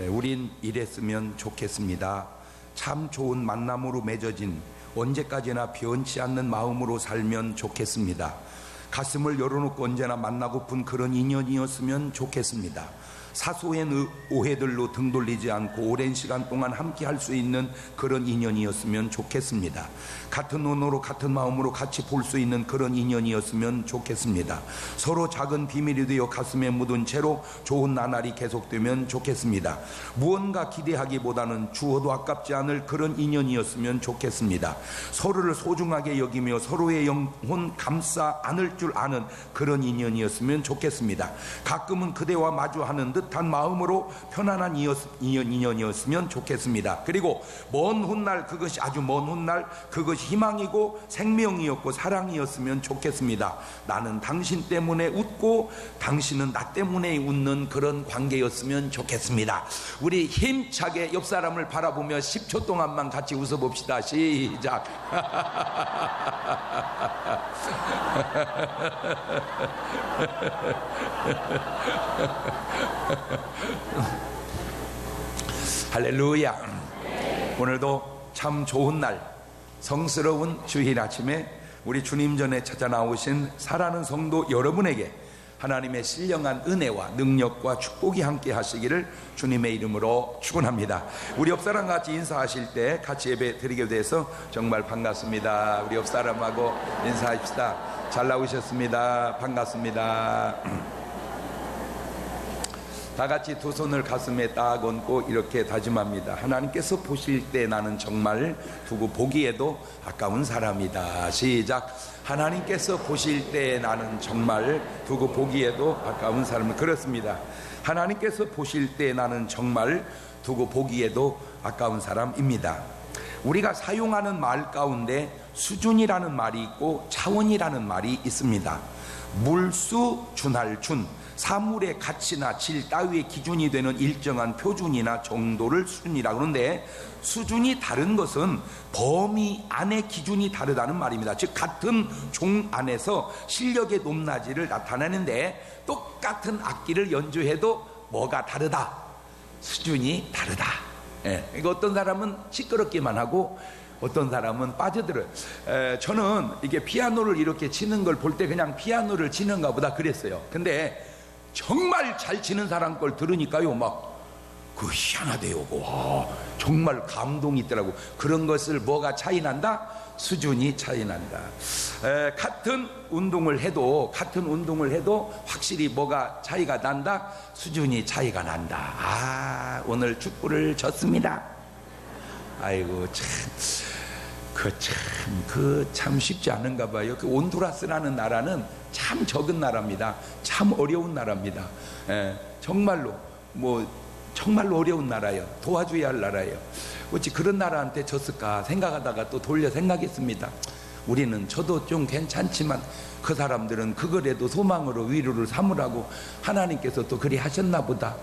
우린 이랬으면 좋겠습니다. 참 좋은 만남으로 맺어진 언제까지나 변치 않는 마음으로 살면 좋겠습니다. 가슴을 열어놓고 언제나 만나고픈 그런 인연이었으면 좋겠습니다. 사소한 오해들로 등 돌리지 않고 오랜 시간 동안 함께 할 수 있는 그런 인연이었으면 좋겠습니다. 같은 눈으로 같은 마음으로 같이 볼 수 있는 그런 인연이었으면 좋겠습니다. 서로 작은 비밀이 되어 가슴에 묻은 채로 좋은 나날이 계속되면 좋겠습니다. 무언가 기대하기보다는 주어도 아깝지 않을 그런 인연이었으면 좋겠습니다. 서로를 소중하게 여기며 서로의 영혼 감싸 안을 줄 아는 그런 인연이었으면 좋겠습니다. 가끔은 그대와 마주하는 듯한 마음으로 편안한 인연이었으면 좋겠습니다. 그리고 먼 훗날, 그것이 아주 먼 훗날 그것이 희망이고 생명이었고 사랑이었으면 좋겠습니다. 나는 당신 때문에 웃고 당신은 나 때문에 웃는 그런 관계였으면 좋겠습니다. 우리 힘차게 옆 사람을 바라보며 10초 동안만 같이 웃어봅시다. 시작. 할렐루야. 오늘도 참 좋은 날, 성스러운 주일 아침에 우리 주님 전에 찾아 나오신 사랑하는 성도 여러분에게 하나님의 신령한 은혜와 능력과 축복이 함께 하시기를 주님의 이름으로 축원합니다. 우리 옆사람 같이 인사하실 때 같이 예배 드리게 돼서 정말 반갑습니다. 우리 옆사람하고 인사합시다. 잘 나오셨습니다. 반갑습니다. 다 같이 두 손을 가슴에 딱 얹고 이렇게 다짐합니다. 하나님께서 보실 때 나는 정말 두고 보기에도 아까운 사람이다. 시작. 하나님께서 보실 때 나는 정말 두고 보기에도 아까운 사람. 그렇습니다. 하나님께서 보실 때 나는 정말 두고 보기에도 아까운 사람입니다. 우리가 사용하는 말 가운데 수준이라는 말이 있고 차원이라는 말이 있습니다. 물수, 준할, 준, 사물의 가치나 질 따위의 기준이 되는 일정한 표준이나 정도를 수준이라고 하는데, 수준이 다른 것은 범위 안의 기준이 다르다는 말입니다. 즉 같은 종 안에서 실력의 높낮이를 나타내는데, 똑같은 악기를 연주해도 뭐가 다르다? 수준이 다르다. 그러니까 어떤 사람은 시끄럽기만 하고 어떤 사람은 빠져들어요. 저는 이게 피아노를 이렇게 치는 걸 볼 때 그냥 피아노를 치는가 보다 그랬어요. 근데 정말 잘 치는 사람 걸 들으니까요, 막 그 희한하대요. 와, 정말 감동이 있더라고. 그런 것을 뭐가 차이 난다? 수준이 차이 난다. 같은 운동을 해도 확실히 뭐가 차이가 난다? 수준이 차이가 난다. 아, 오늘 축구를 졌습니다. 아이고 참 쉽지 않은가 봐요. 그 온두라스라는 나라는 참 적은 나라입니다. 참 어려운 나라입니다. 정말로 정말로 어려운 나라예요. 도와줘야 할 나라예요. 어찌 그런 나라한테 졌을까 생각하다가 또 돌려 생각했습니다. 우리는 저도 좀 괜찮지만 그 사람들은 그거라도 소망으로 위로를 삼으라고 하나님께서 또 그리 하셨나 보다.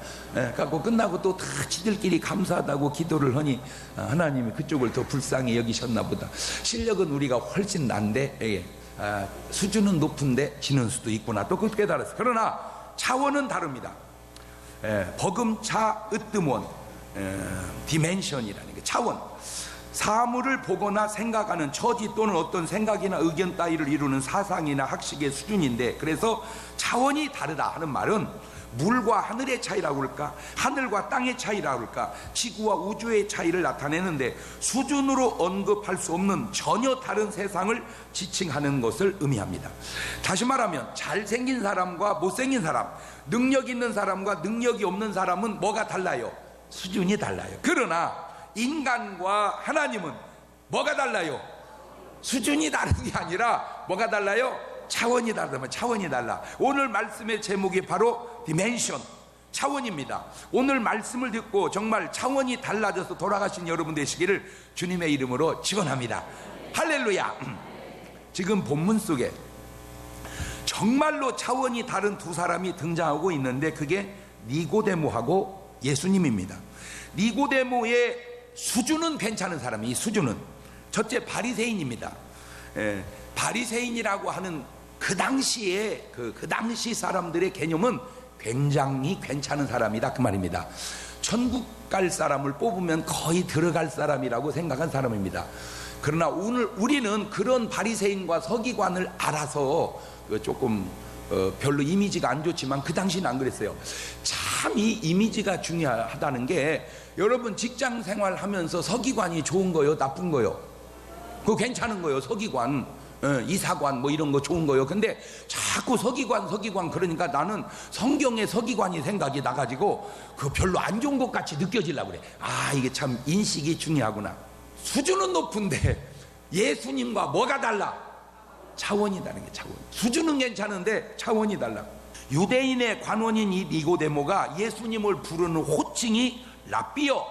갖고 끝나고 또 다 지들끼리 감사하다고 기도를 하니 하나님이 그쪽을 더 불쌍히 여기셨나 보다. 실력은 우리가 훨씬 난데 수준은 높은데 지는 수도 있구나. 또 그렇게 깨달았어요. 그러나 차원은 다릅니다. 버금차 으뜸원, 디멘션이라는 게 차원. 사물을 보거나 생각하는 처지 또는 어떤 생각이나 의견 따위를 이루는 사상이나 학식의 수준인데, 그래서 차원이 다르다 하는 말은 물과 하늘의 차이라고 할까, 하늘과 땅의 차이라고 할까, 지구와 우주의 차이를 나타내는데, 수준으로 언급할 수 없는 전혀 다른 세상을 지칭하는 것을 의미합니다. 다시 말하면 잘생긴 사람과 못생긴 사람, 능력 있는 사람과 능력이 없는 사람은 뭐가 달라요? 수준이 달라요. 그러나 인간과 하나님은 뭐가 달라요? 수준이 다른 게 아니라 뭐가 달라요? 차원이 다르다면 차원이 달라. 오늘 말씀의 제목이 바로 디멘션, 차원입니다. 오늘 말씀을 듣고 정말 차원이 달라져서 돌아가신 여러분 되시기를 주님의 이름으로 축원합니다. 할렐루야. 지금 본문 속에 정말로 차원이 다른 두 사람이 등장하고 있는데, 그게 니고데모하고 예수님입니다. 니고데모의 수준은 괜찮은 사람이, 이 수준은 첫째 바리새인입니다. 바리새인이라고 하는 그 당시에 그 당시 사람들의 개념은 굉장히 괜찮은 사람이다 그 말입니다. 천국 갈 사람을 뽑으면 거의 들어갈 사람이라고 생각한 사람입니다. 그러나 오늘 우리는 그런 바리새인과 서기관을 알아서 조금 별로 이미지가 안 좋지만 그 당시는 안 그랬어요. 참 이 이미지가 중요하다는 게, 여러분 직장 생활하면서 서기관이 좋은 거요 나쁜 거요? 그거 괜찮은 거요. 서기관, 이사관 뭐 이런 거 좋은 거요. 근데 자꾸 서기관 그러니까 나는 성경의 서기관이 생각이 나가지고 그 별로 안 좋은 것 같이 느껴지려고 그래. 아, 이게 참 인식이 중요하구나. 수준은 높은데 예수님과 뭐가 달라? 차원이 다른 게 차원. 수준은 괜찮은데 차원이 달라. 유대인의 관원인 이 니고데모가 예수님을 부르는 호칭이 라삐어.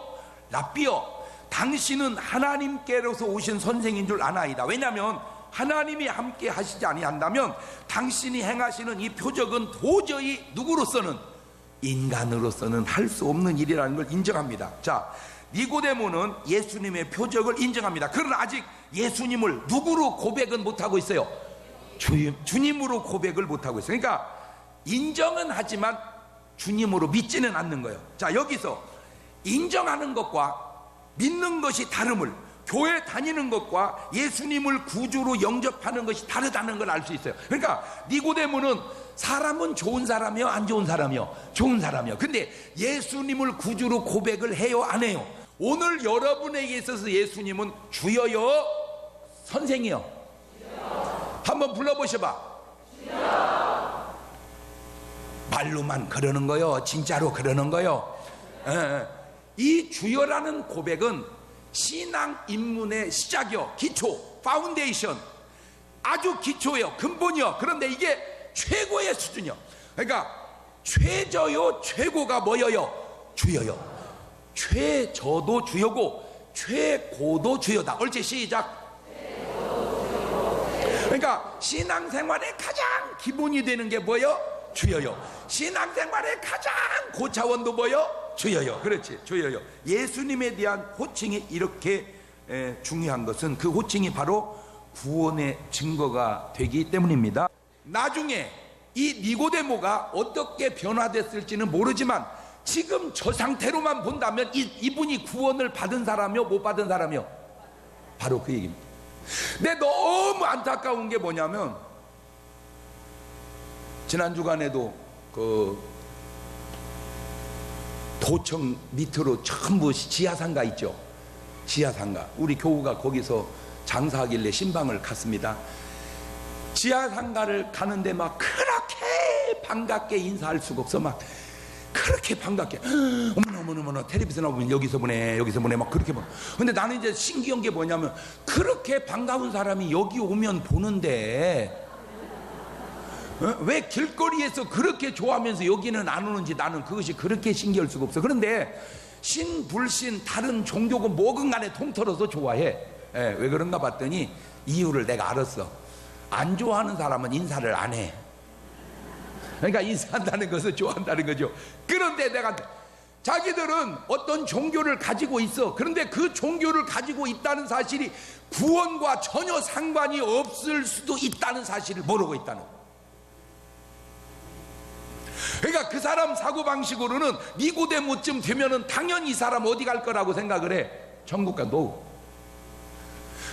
당신은 하나님께로서 오신 선생인 줄 아나이다. 왜냐하면 하나님이 함께 하시지 아니한다면 당신이 행하시는 이 표적은 도저히 누구로서는, 인간으로서는 할 수 없는 일이라는 걸 인정합니다. 자, 니고데모는 예수님의 표적을 인정합니다. 그러나 아직 예수님을 누구로 고백은 못하고 있어요? 주님으로 고백을 못하고 있어요. 그러니까 인정은 하지만 주님으로 믿지는 않는 거예요. 자, 여기서 인정하는 것과 믿는 것이 다름을, 교회 다니는 것과 예수님을 구주로 영접하는 것이 다르다는 걸 알 수 있어요. 그러니까 니고데모는 사람은 좋은 사람이요 안 좋은 사람이요? 좋은 사람이요. 근데 예수님을 구주로 고백을 해요 안 해요? 오늘 여러분에게 있어서 예수님은 주여요 선생이요? 주여. 한번 불러보셔봐. 주여. 말로만 그러는 거요? 진짜로 그러는 거요? 이 주여라는 고백은 신앙 입문의 시작이요, 기초, 파운데이션, 아주 기초예요, 근본이요. 그런데 이게 최고의 수준이요. 그러니까 최저요, 최고가 뭐여요? 주여요. 최저도 주여고 최고도 주여다. 옳지, 시작. 그러니까 신앙생활의 가장 기본이 되는 게 뭐요? 주여요. 신앙생활의 가장 고차원도 뭐요? 주여요. 그렇지, 주여요. 예수님에 대한 호칭이 이렇게 중요한 것은 그 호칭이 바로 구원의 증거가 되기 때문입니다. 나중에 이 니고데모가 어떻게 변화됐을지는 모르지만 지금 저 상태로만 본다면 이분이 구원을 받은 사람이요 못 받은 사람이요? 바로 그 얘기입니다. 근데 너무 안타까운 게 뭐냐면, 지난 주간에도 그 도청 밑으로 전부 지하상가 있죠. 지하상가. 우리 교우가 거기서 장사하길래 신방을 갔습니다. 지하상가를 가는데 막 그렇게 반갑게 인사할 수가 없어. 막 그렇게 반갑게, 어머나 텔레비전 나오면 여기서 보내 막 그렇게 봐. 근데 나는 이제 신기한 게 뭐냐면, 그렇게 반가운 사람이 여기 오면 보는데 왜 길거리에서 그렇게 좋아하면서 여기는 안 오는지 나는 그것이 그렇게 신기할 수가 없어. 그런데 신불신 다른 종교고 뭐건 간에 통틀어서 좋아해. 왜 그런가 봤더니 이유를 내가 알았어. 안 좋아하는 사람은 인사를 안 해. 그러니까 인사한다는 것을 좋아한다는 거죠. 그런데 내가, 자기들은 어떤 종교를 가지고 있어. 그런데 그 종교를 가지고 있다는 사실이 구원과 전혀 상관이 없을 수도 있다는 사실을 모르고 있다는 거예요. 그러니까 그 사람 사고방식으로는 니고데모쯤 되면은 당연히 이 사람 어디 갈 거라고 생각을 해? 천국 가. 너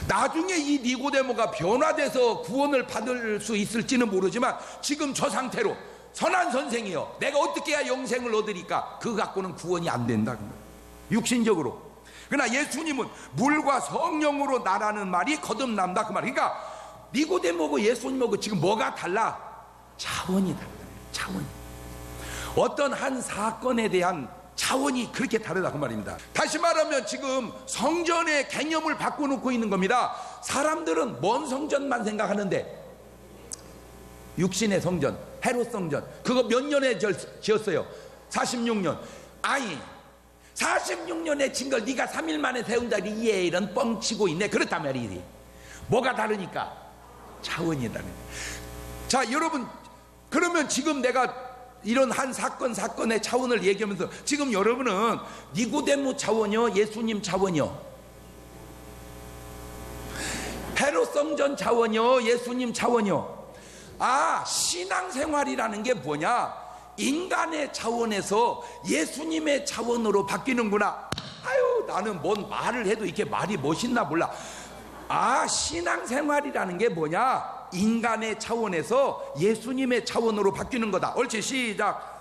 나중에 이 니고데모가 변화돼서 구원을 받을 수 있을지는 모르지만 지금 저 상태로 선한 선생이요, 내가 어떻게 해야 영생을 얻으리까? 그거 갖고는 구원이 안 된다, 육신적으로. 그러나 예수님은 물과 성령으로 나라는 말이 거듭난다, 그 말. 그러니까 니고데모고 예수님하고 지금 뭐가 달라? 차원이 달라. 차원이. 어떤 한 사건에 대한 차원이 그렇게 다르다, 그 말입니다. 다시 말하면 지금 성전의 개념을 바꿔놓고 있는 겁니다. 사람들은 먼 성전만 생각하는데, 육신의 성전, 헤롯 성전, 그거 몇 년에 지었어요? 46년. 아니, 46년에 진 걸 네가 3일 만에 세운다, 이런 뻥치고 있네. 그렇단 말이지. 뭐가 다르니까? 차원이 다르네. 자, 여러분, 그러면 지금 내가 이런 한 사건의 차원을 얘기하면서 지금 여러분은 니고데모 차원이요, 예수님 차원이요? 헤롯 성전 차원이요, 예수님 차원이요? 아, 신앙생활이라는 게 뭐냐? 인간의 차원에서 예수님의 차원으로 바뀌는구나. 아유, 나는 뭔 말을 해도 이렇게 말이 멋있나 몰라. 아, 신앙생활이라는 게 뭐냐? 인간의 차원에서 예수님의 차원으로 바뀌는 거다. 옳지, 시작.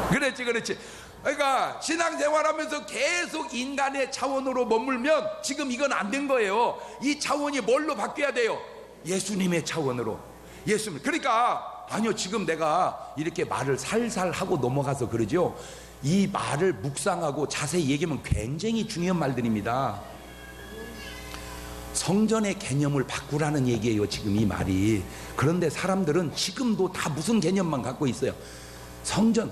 그렇지. 그러니까 신앙생활하면서 계속 인간의 차원으로 머물면 지금 이건 안 된 거예요. 이 차원이 뭘로 바뀌어야 돼요? 예수님의 차원으로. 예수님. 그러니까 아니요, 지금 내가 이렇게 말을 살살 하고 넘어가서 그러죠. 이 말을 묵상하고 자세히 얘기하면 굉장히 중요한 말들입니다. 성전의 개념을 바꾸라는 얘기예요, 지금 이 말이. 그런데 사람들은 지금도 다 무슨 개념만 갖고 있어요? 성전,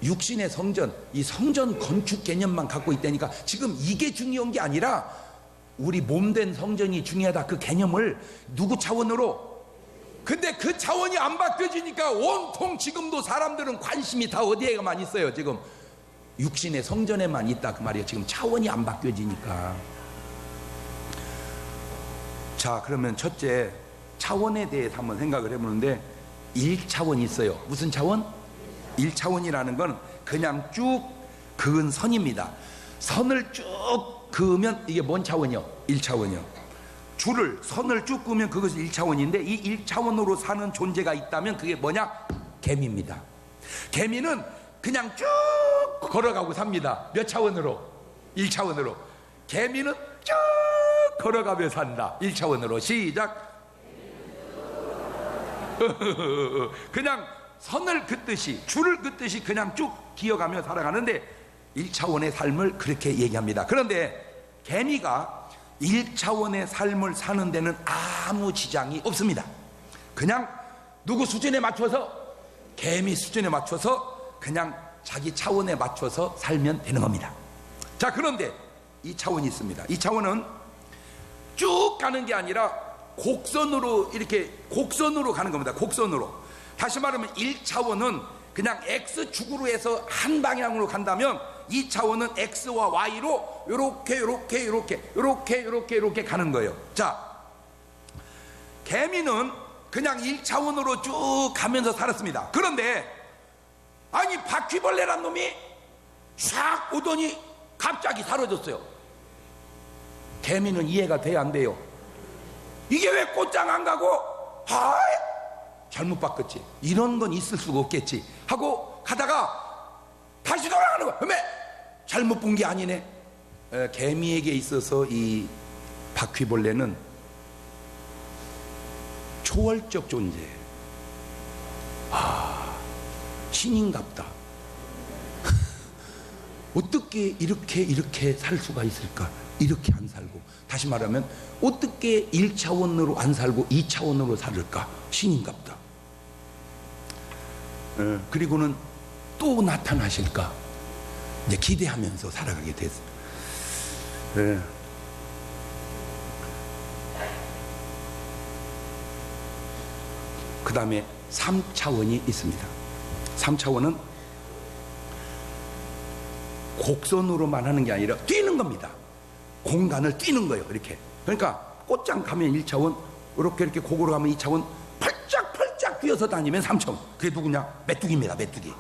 육신의 성전, 이 성전 건축 개념만 갖고 있다니까. 지금 이게 중요한 게 아니라 우리 몸된 성전이 중요하다, 그 개념을 누구 차원으로? 근데 그 차원이 안 바뀌어지니까 온통 지금도 사람들은 관심이 다 어디에만 있어요. 지금 육신의 성전에만 있다, 그 말이에요. 지금 차원이 안 바뀌어지니까. 자, 그러면 첫째, 차원에 대해서 한번 생각을 해보는데 1차원이 있어요. 무슨 차원? 1차원이라는 건 그냥 쭉 그은 선입니다. 선을 쭉 그으면 이게 뭔 차원이요? 1차원이요. 선을 쭉 그으면 그것이 1차원인데, 이 1차원으로 사는 존재가 있다면 그게 뭐냐? 개미입니다. 개미는 그냥 쭉 걸어가고 삽니다. 몇 차원으로? 1차원으로. 개미는 쭉 걸어가며 산다. 1차원으로. 시작. 그냥 선을 긋듯이, 줄을 긋듯이 그냥 쭉 기어가며 살아가는데 1차원의 삶을 그렇게 얘기합니다. 그런데 개미가 1차원의 삶을 사는 데는 아무 지장이 없습니다. 그냥 누구 수준에 맞춰서, 개미 수준에 맞춰서 그냥 자기 차원에 맞춰서 살면 되는 겁니다. 자, 그런데 이 차원이 있습니다. 이 차원은 쭉 가는 게 아니라 곡선으로, 이렇게 곡선으로 가는 겁니다. 곡선으로. 다시 말하면 1차원은 그냥 X축으로 해서 한 방향으로 간다면 2차원은 X와 Y로 요렇게 가는 거예요. 자, 개미는 그냥 1차원으로 쭉 가면서 살았습니다. 그런데 아니, 바퀴벌레란 놈이 샥 오더니 갑자기 사라졌어요. 개미는 이해가 돼야 안 돼요. 이게 왜 꽃장 안 가고, 잘못 바꿨지, 이런 건 있을 수가 없겠지 하고 가다가 다시 돌아가는 거야. 왜? 잘못 본 게 아니네. 개미에게 있어서 이 바퀴벌레는 초월적 존재예요. 신인갑다. 어떻게 이렇게 살 수가 있을까? 이렇게 안 살고, 다시 말하면 어떻게 1차원으로 안 살고 2차원으로 살을까? 신인갑다. 그리고는 또 나타나실까? 이제 기대하면서 살아가게 됐어요. 그 다음에 3차원이 있습니다. 3차원은 곡선으로만 하는 게 아니라 뛰는 겁니다. 공간을 뛰는 거예요. 이렇게. 그러니까 꽃장 가면 1차원, 이렇게 곡으로 가면 2차원, 펄쩍 뛰어서 다니면 3차원. 그게 누구냐? 메뚜기입니다. 메뚜기.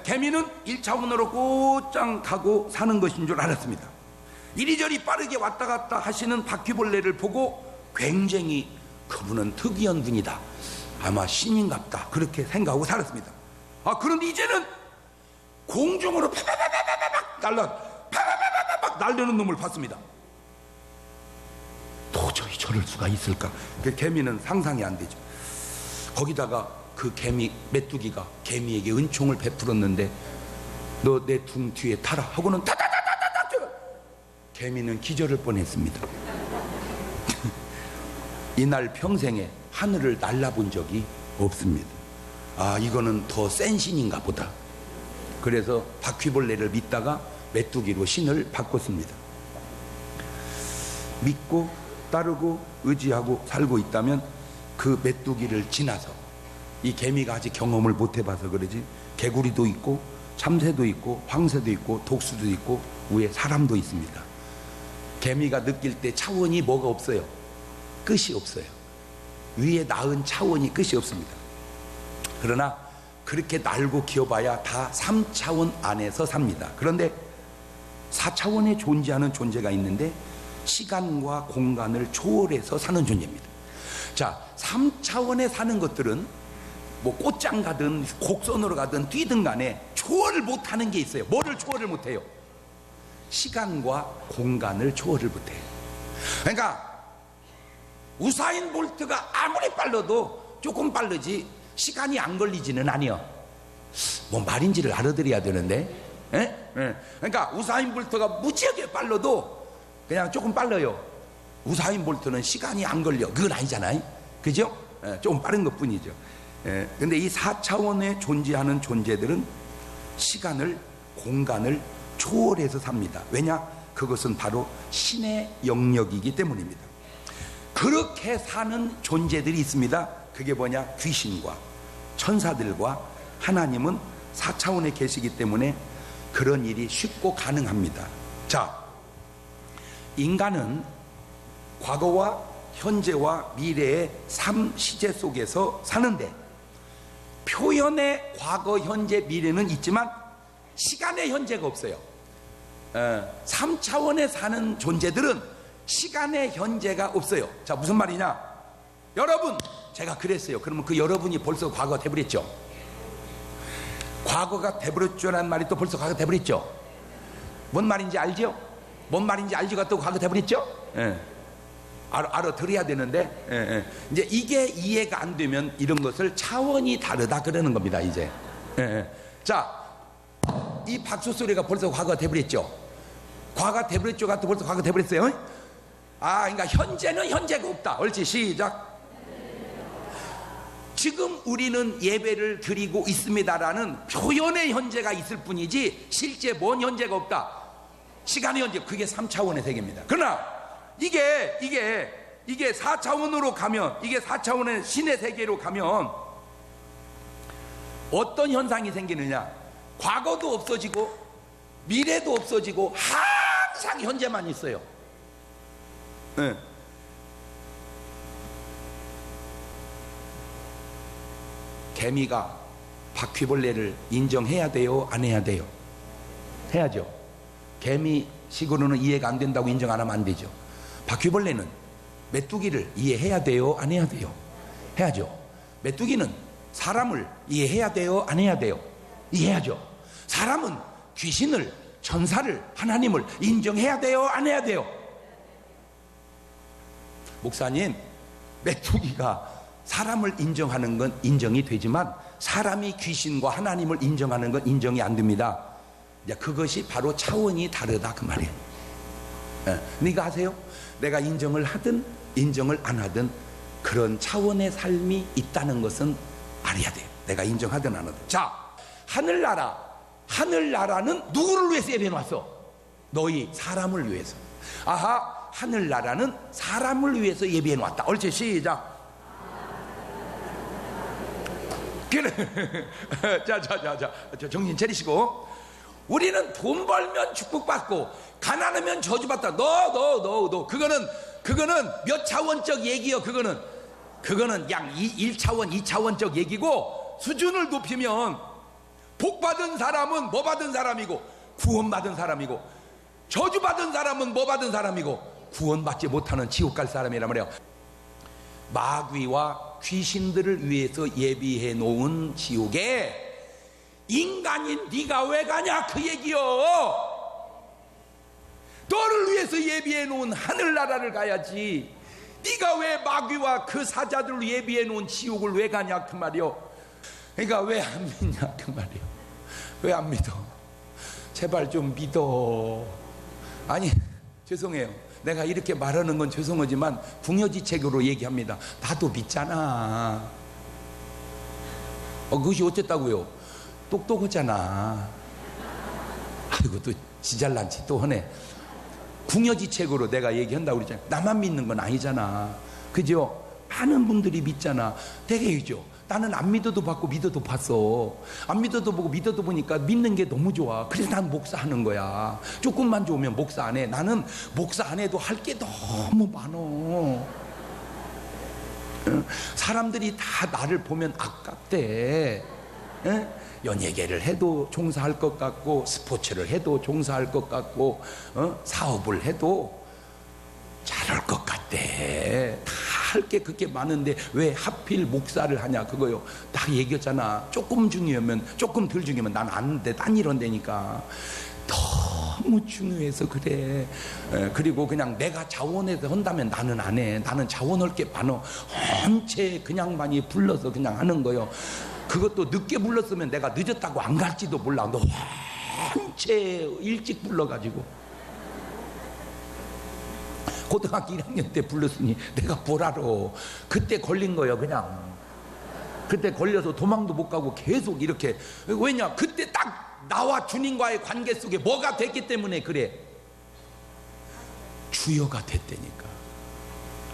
개미는 1차원으로 꽃장 가고 사는 것인 줄 알았습니다. 이리저리 빠르게 왔다 갔다 하시는 바퀴벌레를 보고 굉장히 그분은 특이한 분이다, 아마 신인갑다, 그렇게 생각하고 살았습니다. 그런데 이제는 공중으로 파파파파팍 날려는 놈을 봤습니다. 도저히 저럴 수가 있을까? 그 개미는 상상이 안 되죠. 거기다가 그 개미, 메뚜기가 개미에게 은총을 베풀었는데 너 내 등 뒤에 타라 하고는 타타타타타타, 개미는 기절을 뻔했습니다. 이날 평생에 하늘을 날아본 적이 없습니다. 이거는 더 센 신인가 보다. 그래서 바퀴벌레를 믿다가 메뚜기로 신을 바꿨습니다. 믿고 따르고 의지하고 살고 있다면 그 메뚜기를 지나서, 이 개미가 아직 경험을 못 해봐서 그러지, 개구리도 있고 참새도 있고 황새도 있고 독수도 있고 위에 사람도 있습니다. 개미가 느낄 때 차원이 뭐가 없어요. 끝이 없어요. 위에 낳은 차원이 끝이 없습니다. 그러나 그렇게 날고 기어봐야 다 3차원 안에서 삽니다. 그런데 4차원에 존재하는 존재가 있는데 시간과 공간을 초월해서 사는 존재입니다. 자, 3차원에 사는 것들은 뭐 꽃장 가든 곡선으로 가든 뛰든 간에 초월을 못하는 게 있어요. 뭐를 초월을 못해요? 시간과 공간을 초월을 못해요. 그러니까 우사인 볼트가 아무리 빨라도 조금 빠르지 시간이 안 걸리지는 아니요. 뭐 말인지를 알아들어야 되는데, 그러니까 우사인 볼트가 무지하게 빨라도 그냥 조금 빨라요. 우사인 볼트는 시간이 안 걸려. 그건 아니잖아요. 그죠? 조금 빠른 것 뿐이죠. 근데 이 4차원에 존재하는 존재들은 시간을, 공간을 초월해서 삽니다. 왜냐? 그것은 바로 신의 영역이기 때문입니다. 그렇게 사는 존재들이 있습니다. 그게 뭐냐? 귀신과 천사들과 하나님은 4차원에 계시기 때문에 그런 일이 쉽고 가능합니다. 자, 인간은 과거와 현재와 미래의 3시제 속에서 사는데 표현의 과거, 현재, 미래는 있지만 시간의 현재가 없어요. 3차원에 사는 존재들은 시간의 현재가 없어요. 자, 무슨 말이냐? 여러분, 제가 그랬어요. 그러면 그 여러분이 벌써 과거가 돼버렸죠. 과거가 돼버렸죠라는 말이 또 벌써 과거가 돼버렸죠. 뭔 말인지 알죠? 뭔 말인지 알지가 또 과거 돼버렸죠? 알아들어야 되는데, 이제 이게 이해가 안 되면 이런 것을 차원이 다르다 그러는 겁니다, 이제. 자, 이 박수 소리가 벌써 과거가 돼버렸죠. 과거가 돼버렸죠가 또 벌써 과거가 돼버렸어요. 그러니까 현재는 현재가 없다. 옳지, 시작. 지금 우리는 예배를 드리고 있습니다라는 표현의 현재가 있을 뿐이지 실제 뭔 현재가 없다. 시간의 현재, 그게 3차원의 세계입니다. 그러나 이게 4차원으로 가면, 이게 4차원의 신의 세계로 가면 어떤 현상이 생기느냐? 과거도 없어지고 미래도 없어지고 항상 현재만 있어요. 개미가 바퀴벌레를 인정해야 돼요? 안 해야 돼요? 해야죠. 개미식으로는 이해가 안 된다고 인정 안 하면 안 되죠. 바퀴벌레는 메뚜기를 이해해야 돼요? 안 해야 돼요? 해야죠. 메뚜기는 사람을 이해해야 돼요? 안 해야 돼요? 이해하죠. 사람은 귀신을, 천사를, 하나님을 인정해야 돼요? 안 해야 돼요? 목사님, 메뚜기가 사람을 인정하는 건 인정이 되지만 사람이 귀신과 하나님을 인정하는 건 인정이 안 됩니다. 그것이 바로 차원이 다르다 그 말이에요. 네가 아세요? 내가 인정을 하든 인정을 안 하든 그런 차원의 삶이 있다는 것은 알아야 돼요. 내가 인정하든 안 하든. 자, 하늘나라는 누구를 위해서 예배해 놨어? 너희 사람을 위해서. 아하, 하늘나라는 사람을 위해서 예배해 놨다. 옳지, 시작. 그래. 자, 정신 차리시고. 우리는 돈 벌면 축복받고 가난하면 저주받다. 너. 그거는 몇 차원적 얘기요. 그거는 양 1차원, 2차원적 얘기고, 수준을 높이면 복받은 사람은 뭐 받은 사람이고 구원받은 사람이고, 저주받은 사람은 뭐 받은 사람이고 구원받지 못하는 지옥 갈 사람이란 말이에요. 마귀와 귀신들을 위해서 예비해 놓은 지옥에 인간인 네가 왜 가냐 그 얘기요. 너를 위해서 예비해 놓은 하늘나라를 가야지. 네가 왜 마귀와 그 사자들을 예비해 놓은 지옥을 왜 가냐 그 말이요. 그러니까 왜 안 믿냐 그 말이요. 왜 안 믿어? 제발 좀 믿어. 아니, 죄송해요. 내가 이렇게 말하는 건 죄송하지만 궁여지책으로 얘기합니다. 나도 믿잖아. 그것이 어쨌다고요? 똑똑하잖아. 아이고, 또 지잘난지 또 하네. 궁여지책으로 내가 얘기한다고 그랬잖아요. 나만 믿는 건 아니잖아. 그죠? 많은 분들이 믿잖아. 되게죠. 나는 안 믿어도 봤고 믿어도 봤어. 안 믿어도 보고 믿어도 보니까 믿는 게 너무 좋아. 그래서 난 목사하는 거야. 조금만 좋으면 목사 안 해. 나는 목사 안 해도 할 게 너무 많어. 사람들이 다 나를 보면 아깝대. 에? 연예계를 해도 종사할 것 같고, 스포츠를 해도 종사할 것 같고, 사업을 해도 잘할 것 같대. 다 할 게 그렇게 많은데 왜 하필 목사를 하냐, 그거요. 딱 얘기했잖아. 조금 중요하면, 조금 덜 중요하면 난 아는데, 딴 이런 데니까. 너무 중요해서 그래. 그리고 그냥 내가 자원해서 한다면 나는 안 해. 나는 자원할 게 많어. 헌채 그냥 많이 불러서 그냥 하는 거요. 그것도 늦게 불렀으면 내가 늦었다고 안 갈지도 몰라. 너 헌채 일찍 불러가지고 고등학교 1학년 때 불렀으니 내가 뭘 알아. 그때 걸린 거예요. 그냥 그때 걸려서 도망도 못 가고 계속 이렇게. 왜냐, 그때 딱 나와 주님과의 관계 속에 뭐가 됐기 때문에 그래. 주여가 됐다니까.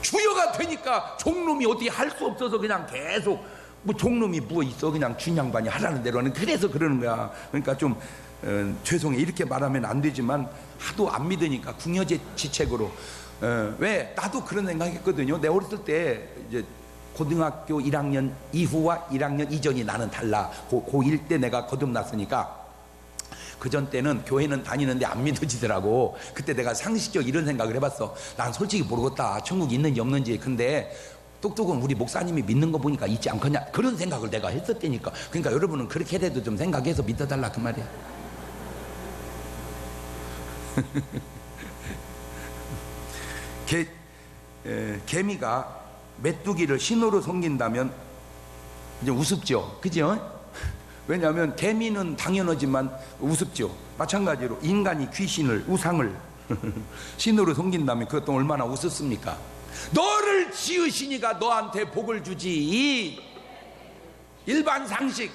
주여가 되니까 종놈이 어떻게 할 수 없어서 그냥 계속, 뭐 종놈이 뭐 있어, 그냥 주양반이 하라는 대로 하는. 그래서 그러는 거야. 그러니까 좀 죄송해, 이렇게 말하면 안 되지만 하도 안 믿으니까 궁여제 지책으로. 왜 나도 그런 생각했거든요. 내 어렸을 때 이제 고등학교 1학년 이후와 1학년 이전이 나는 달라. 고1 때 내가 거듭났으니까 그전 때는 교회는 다니는데 안 믿어지더라고. 그때 내가 상식적 이런 생각을 해봤어. 난 솔직히 모르겠다, 천국이 있는지 없는지. 근데 똑똑은 우리 목사님이 믿는 거 보니까 있지 않겠냐, 그런 생각을 내가 했었다니까. 그러니까 여러분은 그렇게 해도 좀 생각해서 믿어달라, 그 말이야. 개미가 메뚜기를 신호로 섬긴다면 이제 우습죠, 그죠? 왜냐하면 개미는 당연하지만 우습죠. 마찬가지로 인간이 귀신을, 우상을 신호로 섬긴다면 그것도 얼마나 우습습니까? 너를 지으시니가 너한테 복을 주지. 일반 상식,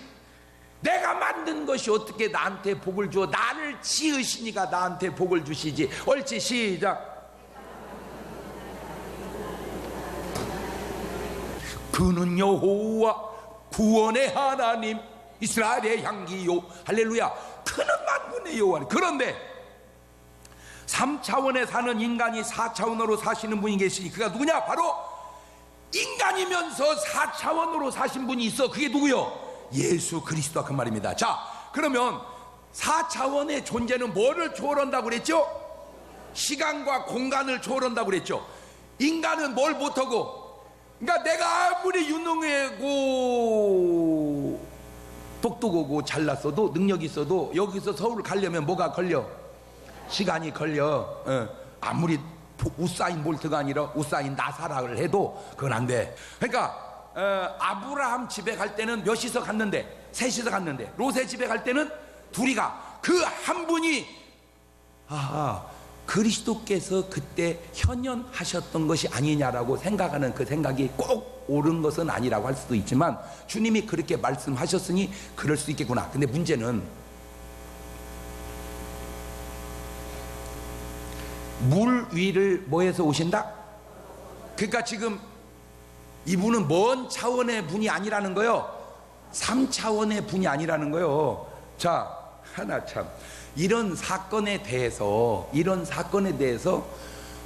내가 만든 것이 어떻게 나한테 복을 줘. 나를 지으시니가 나한테 복을 주시지. 옳지, 시작. 그는 여호와 구원의 하나님, 이스라엘의 향기요. 할렐루야. 그는 만군의 여호와. 그런데 3차원에 사는 인간이 4차원으로 사시는 분이 계시니 그가 누구냐? 바로 인간이면서 4차원으로 사신 분이 있어. 그게 누구요? 예수 그리스도, 그 말입니다. 자, 그러면 4차원의 존재는 뭐를 초월한다고 그랬죠? 시간과 공간을 초월한다고 그랬죠. 인간은 뭘 못하고, 그러니까 내가 아무리 유능하고 똑똑하고 잘났어도, 능력이 있어도 여기서 서울을 가려면 뭐가 걸려? 시간이 걸려. 아무리 우사인 볼트가 아니라 우사인 나사락을 해도 그건 안 돼. 그러니까 아브라함 집에 갈 때는 몇이서 갔는데? 셋이서 갔는데, 롯의 집에 갈 때는 둘이 가. 그 한 분이 그리스도께서 그때 현현하셨던 것이 아니냐라고 생각하는 그 생각이 꼭 옳은 것은 아니라고 할 수도 있지만 주님이 그렇게 말씀하셨으니 그럴 수 있겠구나. 근데 문제는 물 위를 뭐해서 오신다? 그러니까 지금 이분은 먼 차원의 분이 아니라는 거요. 3차원의 분이 아니라는 거요. 자, 하나 참, 이런 사건에 대해서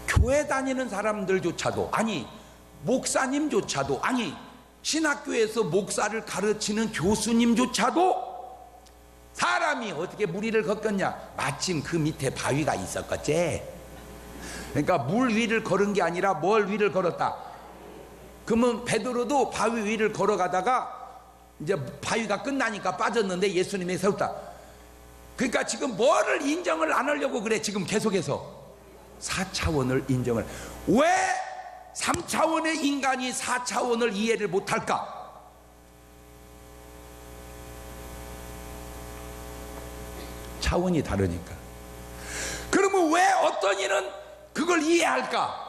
교회 다니는 사람들조차도, 아니 목사님조차도, 아니 신학교에서 목사를 가르치는 교수님조차도 사람이 어떻게 물 위를 걷겠냐? 마침 그 밑에 바위가 있었겠지. 그러니까 물 위를 걸은 게 아니라 뭘 위를 걸었다? 그러면 베드로도 바위 위를 걸어가다가 이제 바위가 끝나니까 빠졌는데 예수님이 세웠다. 그러니까 지금 뭐를 인정을 안 하려고 그래? 지금 계속해서 4차원을 인정을. 왜 3차원의 인간이 4차원을 이해를 못할까? 차원이 다르니까. 그러면 왜 어떤 이는 그걸 이해할까?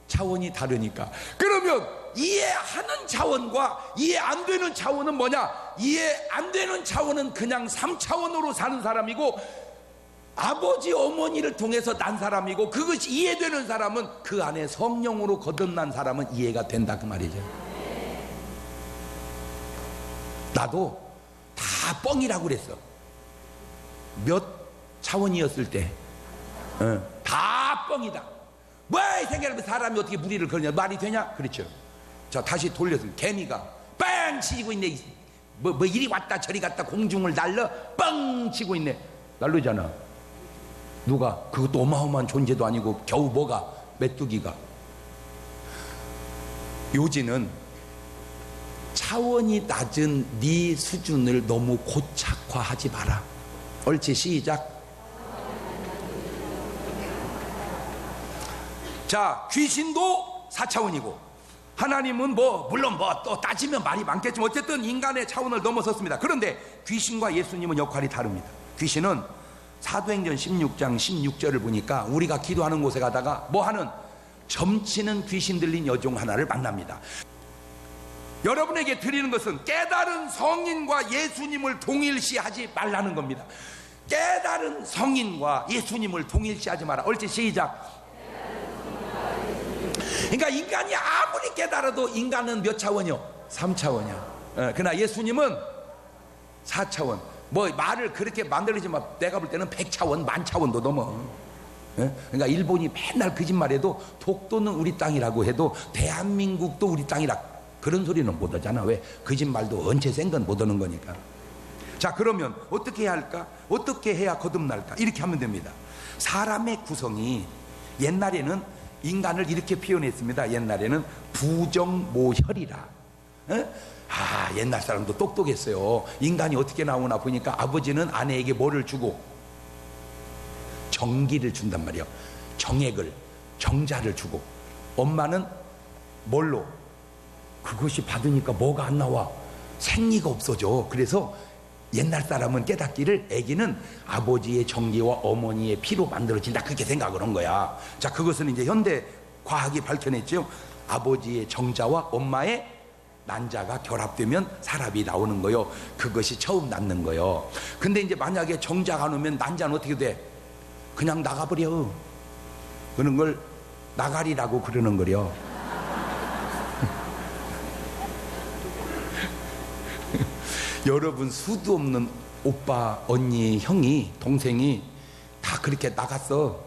차원이 다르니까. 그러면 이해하는 차원과 이해 안 되는 차원은 뭐냐? 이해 안 되는 차원은 그냥 3차원으로 사는 사람이고, 아버지 어머니를 통해서 난 사람이고, 그것이 이해되는 사람은 그 안에 성령으로 거듭난 사람은 이해가 된다, 그 말이죠. 나도 다 뻥이라고 그랬어. 몇 차원이었을 때 다 뻥이다. 뭐 이 생각하면 사람이 어떻게 무리를 걸냐? 말이 되냐? 그렇죠. 자, 다시 돌려서 개미가 빵 치고 있네. 뭐 이리 왔다 저리 갔다 공중을 날려 빵 치고 있네. 날르잖아. 누가? 그것도 어마어마한 존재도 아니고 겨우 뭐가? 메뚜기가. 요지는 차원이 낮은 네 수준을 너무 고착화하지 마라. 옳지, 시작. 자, 귀신도 4차원이고 하나님은 물론 또 따지면 말이 많겠지만 어쨌든 인간의 차원을 넘어섰습니다. 그런데 귀신과 예수님은 역할이 다릅니다. 귀신은 사도행전 16장 16절을 보니까 우리가 기도하는 곳에 가다가 하는 점치는 귀신 들린 여종 하나를 만납니다. 여러분에게 드리는 것은 깨달은 성인과 예수님을 동일시하지 말라는 겁니다. 깨달은 성인과 예수님을 동일시하지 마라. 옳지, 시작. 그러니까 인간이 아무리 깨달아도 인간은 몇 차원이요? 3차원이야. 그러나 예수님은 4차원. 말을 그렇게 만들지만 내가 볼 때는 100차원, 10,000차원도 넘어. 그러니까 일본이 맨날 거짓말해도 독도는 우리 땅이라고 해도 대한민국도 우리 땅이라 그런 소리는 못 하잖아. 왜? 거짓말도 언제 센 건 못 하는 거니까. 자, 그러면 어떻게 해야 할까? 어떻게 해야 거듭날까? 이렇게 하면 됩니다. 사람의 구성이 옛날에는 인간을 이렇게 표현했습니다. 옛날에는 부정모혈이라. 옛날 사람도 똑똑했어요. 인간이 어떻게 나오나 보니까 아버지는 아내에게 뭐를 주고? 정기를 준단 말이에요. 정액을, 정자를 주고. 엄마는 뭘로? 그것이 받으니까 뭐가 안 나와? 생리가 없어져. 그래서 옛날 사람은 깨닫기를 아기는 아버지의 정기와 어머니의 피로 만들어진다, 그렇게 생각을 한 거야. 자, 그것은 이제 현대 과학이 밝혀냈죠. 아버지의 정자와 엄마의 난자가 결합되면 사람이 나오는 거요. 그것이 처음 낳는 거요. 근데 이제 만약에 정자가 안 오면 난자는 어떻게 돼? 그냥 나가버려. 그런 걸 나가리라고 그러는 거려. 여러분, 수도 없는 오빠, 언니, 형이, 동생이 다 그렇게 나갔어.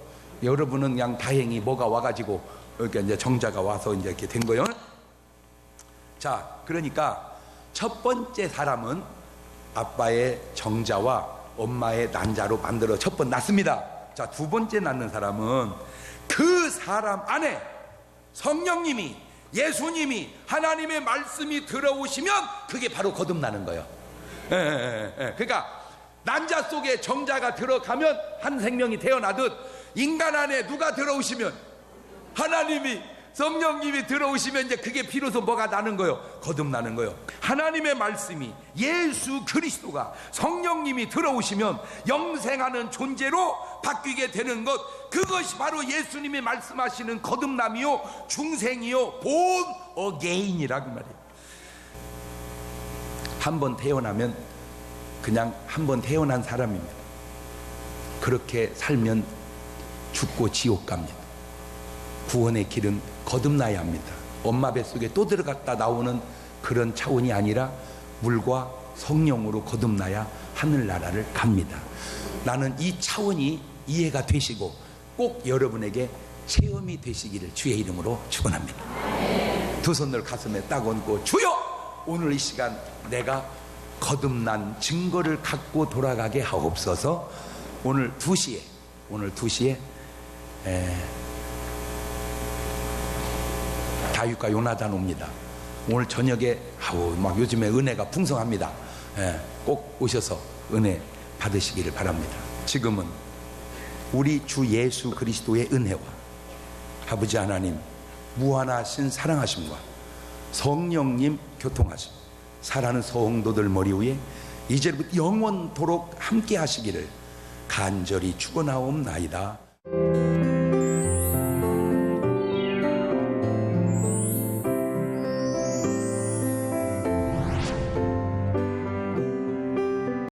여러분은 그냥 다행히 뭐가 와가지고 이렇게 이제 정자가 와서 이제 이렇게 된 거예요. 자, 그러니까 첫 번째 사람은 아빠의 정자와 엄마의 난자로 만들어 첫 번 낳습니다. 자, 두 번째 낳는 사람은 그 사람 안에 성령님이, 예수님이, 하나님의 말씀이 들어오시면 그게 바로 거듭나는 거예요. 그러니까 난자 속에 정자가 들어가면 한 생명이 태어나듯 인간 안에 누가 들어오시면, 하나님이, 성령님이 들어오시면 이제 그게 비로소 뭐가 나는 거예요? 거듭나는 거예요. 하나님의 말씀이, 예수 그리스도가, 성령님이 들어오시면 영생하는 존재로 바뀌게 되는 것, 그것이 바로 예수님이 말씀하시는 거듭남이요, 중생이요, 본 어게인이라고 말이에요. 한 번 태어나면 그냥 한 번 태어난 사람입니다. 그렇게 살면 죽고 지옥 갑니다. 구원의 길은 거듭나야 합니다. 엄마 뱃속에 또 들어갔다 나오는 그런 차원이 아니라 물과 성령으로 거듭나야 하늘나라를 갑니다. 나는 이 차원이 이해가 되시고 꼭 여러분에게 체험이 되시기를 주의 이름으로 축원합니다. 두 손을 가슴에 딱 얹고, 주여, 오늘 이 시간 내가 거듭난 증거를 갖고 돌아가게 하옵소서. 오늘 2시에 다윗과 요나단 옵니다. 오늘 저녁에 막 요즘에 은혜가 풍성합니다. 꼭 오셔서 은혜 받으시기를 바랍니다. 지금은 우리 주 예수 그리스도의 은혜와 아버지 하나님 무한하신 사랑하심과 성령님 교통하심, 사랑하는 성도들 머리 위에 이제부터 영원토록 함께 하시기를 간절히 축원하옵나이다.